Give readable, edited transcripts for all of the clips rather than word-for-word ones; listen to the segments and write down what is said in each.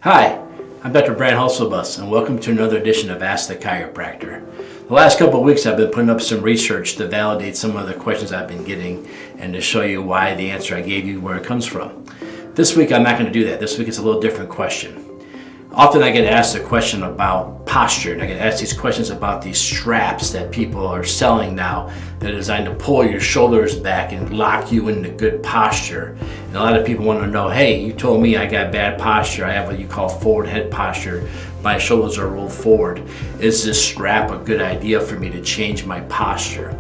Hi, I'm Dr. Hulsebus, and welcome to another edition of Ask the Chiropractor. The last couple of weeks I've been putting up some research to validate some of the questions I've been getting and to show you why the answer I gave you, where it comes from. This week I'm not going to do that. This week it's a little different question. Often I get asked a question about posture, and I get asked these questions about these straps that people are selling now that are designed to pull your shoulders back and lock you into good posture. And a lot of people want to know, hey, you told me I got bad posture. I have what you call forward head posture. My shoulders are rolled forward. Is this strap a good idea for me to change my posture?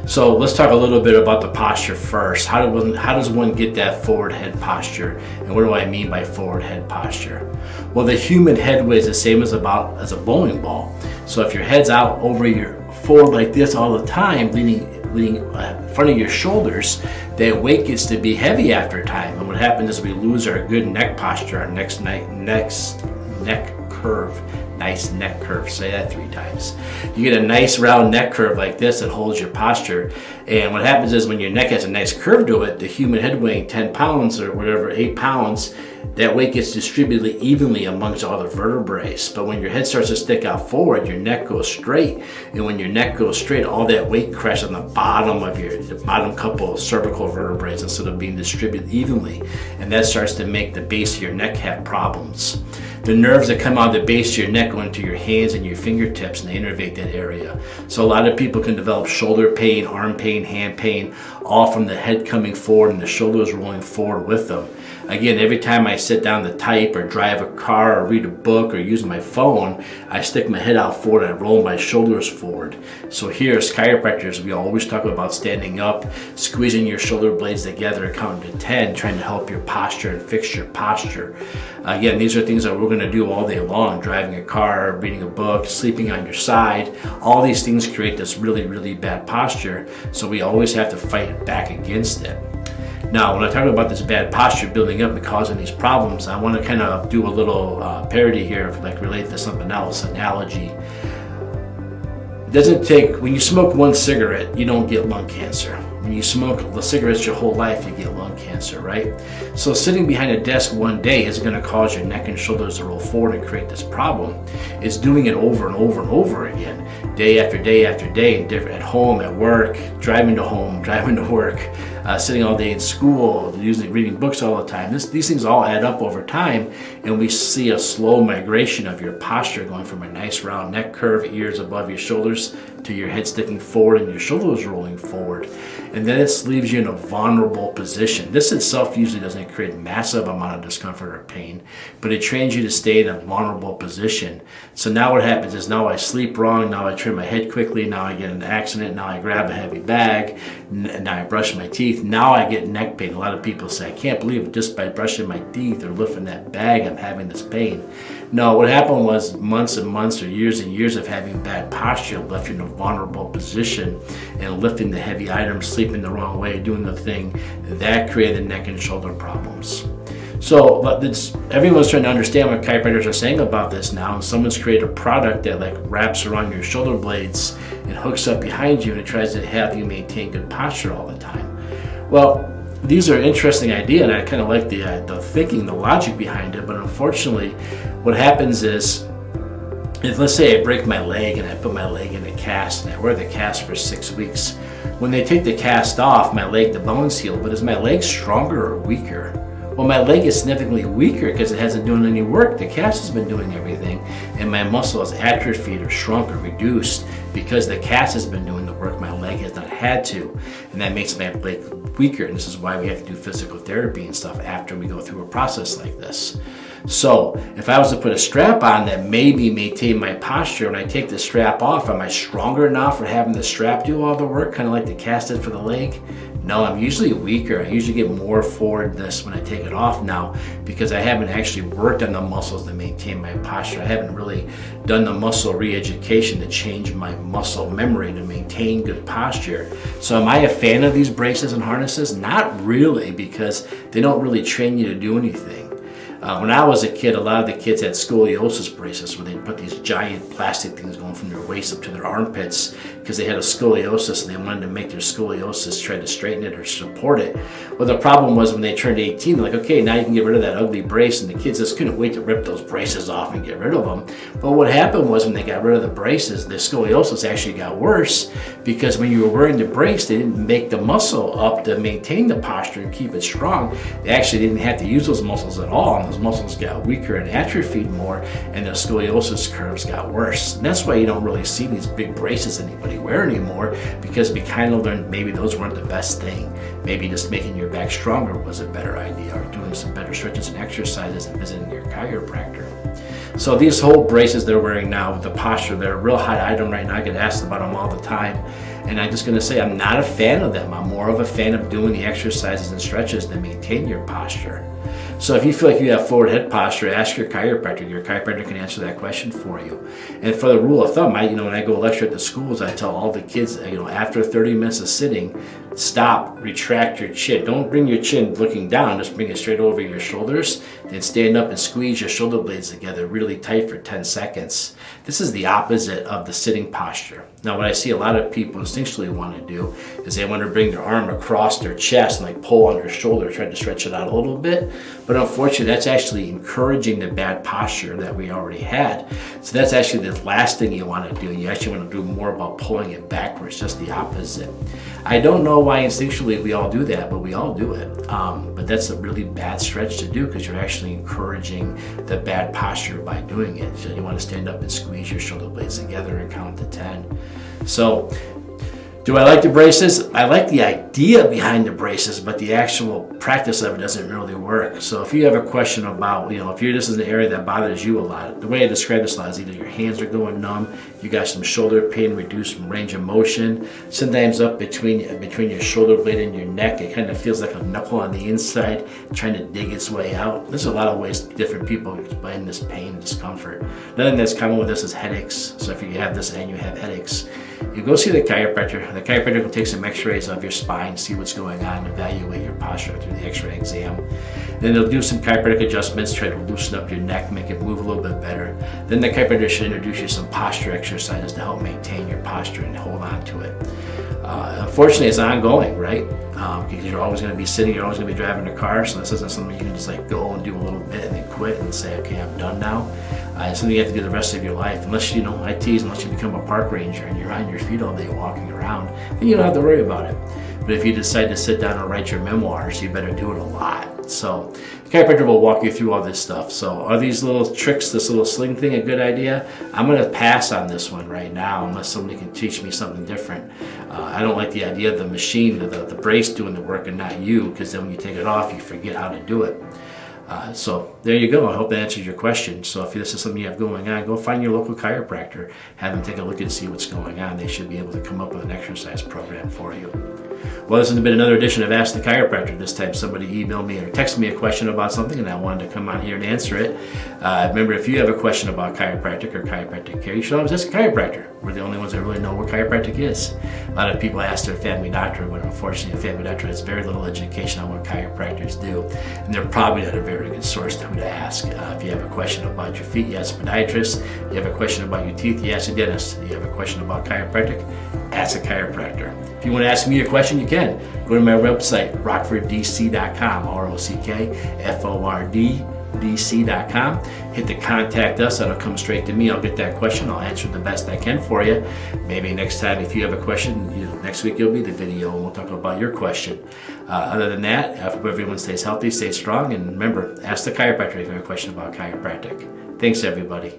So let's talk a little bit about the posture first. How does one get that forward head posture? And what do I mean by forward head posture? Well, the human head weight is the same as a bowling ball. So if your head's out over your forward like this all the time, leaning in front of your shoulders, that weight gets to be heavy after a time. And what happens is we lose our good neck posture, our neck curve. Nice neck curve. Say that 3 times. You get a nice round neck curve like this that holds your posture. And what happens is when your neck has a nice curve to it, the human head weighing 10 pounds or whatever, 8 pounds, that weight gets distributed evenly amongst all the vertebrae. But when your head starts to stick out forward, your neck goes straight. And when your neck goes straight, all that weight crashes on the bottom of the bottom couple of cervical vertebrae instead of being distributed evenly. And that starts to make the base of your neck have problems. The nerves that come out of the base of your neck go into your hands and your fingertips, and they innervate that area. So a lot of people can develop shoulder pain, arm pain, hand pain, all from the head coming forward and the shoulders rolling forward with them. Again, every time I sit down to type or drive a car or read a book or use my phone, I stick my head out forward and I roll my shoulders forward. So here as chiropractors, we always talk about standing up, squeezing your shoulder blades together, counting to 10, trying to help your posture and fix your posture. Again, these are things that we're going to do all day long, driving a car, reading a book, sleeping on your side. All these things create this really, really bad posture, so we always have to fight back against it. Now, when I talk about this bad posture building up and causing these problems, I want to kind of do a little parody here, like relate to something else, analogy. It doesn't take, when you smoke one cigarette, you don't get lung cancer. When you smoke the cigarettes your whole life, you get lung cancer, right? So sitting behind a desk one day is going to cause your neck and shoulders to roll forward and create this problem. It's doing it over and over and over again, day after day after day, at home, at work, driving to home, driving to work, sitting all day in school, reading books all the time. These things all add up over time, and we see a slow migration of your posture going from a nice round neck curve, ears above your shoulders, to your head sticking forward and your shoulders rolling forward. And then it leaves you in a vulnerable position. This itself usually doesn't create a massive amount of discomfort or pain, but it trains you to stay in a vulnerable position. So now what happens is now I sleep wrong, now I turn my head quickly, now I get in an accident, now I grab a heavy bag, now I brush my teeth, now I get neck pain. A lot of people say, I can't believe it, just by brushing my teeth or lifting that bag, I'm having this pain. No, what happened was months and months or years and years of having bad posture left you in a vulnerable position, and lifting the heavy items, sleeping the wrong way, doing the thing, that created neck and shoulder problems. So everyone's trying to understand what chiropractors are saying about this now, and someone's created a product that like wraps around your shoulder blades and hooks up behind you, and it tries to have you maintain good posture all the time. Well, these are interesting ideas, and I kind of like the thinking, the logic behind it, but unfortunately what happens is, if let's say I break my leg and I put my leg in a cast and I wear the cast for 6 weeks, when they take the cast off, my leg, the bone's healed, but is my leg stronger or weaker? Well, my leg is significantly weaker because it hasn't done any work. The cast has been doing everything, and my muscle has atrophied or shrunk or reduced because the cast has been doing the work. My leg has not had to, and that makes my leg weaker. And this is why we have to do physical therapy and stuff after we go through a process like this. So if I was to put a strap on that maybe maintain my posture, when I take the strap off, am I stronger now for having the strap do all the work, kind of like the cast did for the leg? No, I'm usually weaker. I usually get more forwardness when I take it off now because I haven't actually worked on the muscles to maintain my posture. I haven't really done the muscle re-education to change my muscle memory to maintain good posture. So am I a fan of these braces and harnesses? Not really, because they don't really train you to do anything. When I was a kid, a lot of the kids had scoliosis braces where they'd put these giant plastic things going from their waist up to their armpits because they had a scoliosis and they wanted to make their scoliosis, try to straighten it or support it. Well, the problem was when they turned 18, they're like, okay, now you can get rid of that ugly brace, and the kids just couldn't wait to rip those braces off and get rid of them. But what happened was when they got rid of the braces, the scoliosis actually got worse because when you were wearing the brace, they didn't make the muscle up to maintain the posture and keep it strong. They actually didn't have to use those muscles at all, and those muscles got weaker and atrophied more, and the scoliosis curves got worse. And that's why you don't really see these big braces anybody wear anymore, because we kind of learned maybe those weren't the best thing. Maybe just making your back stronger was a better idea, or doing some better stretches and exercises and visiting your chiropractor. So these whole braces they're wearing now with the posture, they're a real hot item right now. I get asked about them all the time. And I'm just going to say I'm not a fan of them. I'm more of a fan of doing the exercises and stretches to maintain your posture. So if you feel like you have forward head posture, ask your chiropractor. Your chiropractor can answer that question for you. And for the rule of thumb, when I go lecture at the schools, I tell all the kids, after 30 minutes of sitting, stop, retract your chin. Don't bring your chin looking down, just bring it straight over your shoulders. Then stand up and squeeze your shoulder blades together really tight for 10 seconds. This is the opposite of the sitting posture. Now, what I see a lot of people instinctually want to do is they want to bring their arm across their chest and pull on their shoulder, try to stretch it out a little bit. But unfortunately, that's actually encouraging the bad posture that we already had. So that's actually the last thing you want to do. You actually want to do more about pulling it backwards, just the opposite. I don't know why instinctually we all do that, but we all do it. But that's a really bad stretch to do because you're actually encouraging the bad posture by doing it. So you want to stand up and squeeze your shoulder blades together and count to 10. So, do I like the braces? I like the idea behind the braces, but the actual practice of it doesn't really work. So if you have a question about, if this is an area that bothers you a lot, the way I describe this a lot is either your hands are going numb, you got some shoulder pain, reduced range of motion, sometimes up between your shoulder blade and your neck, it kind of feels like a knuckle on the inside trying to dig its way out. There's a lot of ways different people explain this pain and discomfort. Another thing that's common with this is headaches. So if you have this and you have headaches, you go see the chiropractor. The chiropractor will take some x-rays of your spine, see what's going on, evaluate your posture through the x-ray exam. Then they'll do some chiropractic adjustments, try to loosen up your neck, make it move a little bit better. Then the chiropractor should introduce you to some posture exercises to help maintain your posture and hold on to it. Unfortunately, it's ongoing, right? Because you're always going to be sitting, you're always going to be driving a car, so this isn't something you can just go and do a little bit and then quit and say, okay, I'm done now. It's something you have to do the rest of your life. Unless unless you become a park ranger and you're on your feet all day walking around, then you don't have to worry about it. But if you decide to sit down and write your memoirs, you better do it a lot. So the chiropractor will walk you through all this stuff. So are these little tricks, this little sling thing, a good idea? I'm going to pass on this one right now unless somebody can teach me something different. I don't like the idea of the machine, the brace doing the work and not you, because then when you take it off, you forget how to do it. So there you go. I hope that answers your question. So if this is something you have going on, go find your local chiropractor, have them take a look and see what's going on. They should be able to come up with an exercise program for you. Well, this has been another edition of Ask the Chiropractor. This time somebody emailed me or texted me a question about something and I wanted to come on here and answer it. Remember, if you have a question about chiropractic or chiropractic care, you should always ask a chiropractor. We're the only ones that really know what chiropractic is. A lot of people ask their family doctor, but unfortunately a family doctor has very little education on what chiropractors do. And they're probably not a very good source to who to ask. If you have a question about your feet, you ask a podiatrist. If you have a question about your teeth, you ask a dentist. If you have a question about chiropractic, ask a chiropractor. If you want to ask me a question, you can. Go to my website, rockforddc.com, ROCKFORDDC.com. Hit the contact us, that'll come straight to me. I'll get that question, I'll answer the best I can for you. Maybe next time, if you have a question, next week you'll be the video and we'll talk about your question. Other than that, I hope everyone stays healthy, stays strong, and remember, ask the chiropractor if you have a question about chiropractic. Thanks, everybody.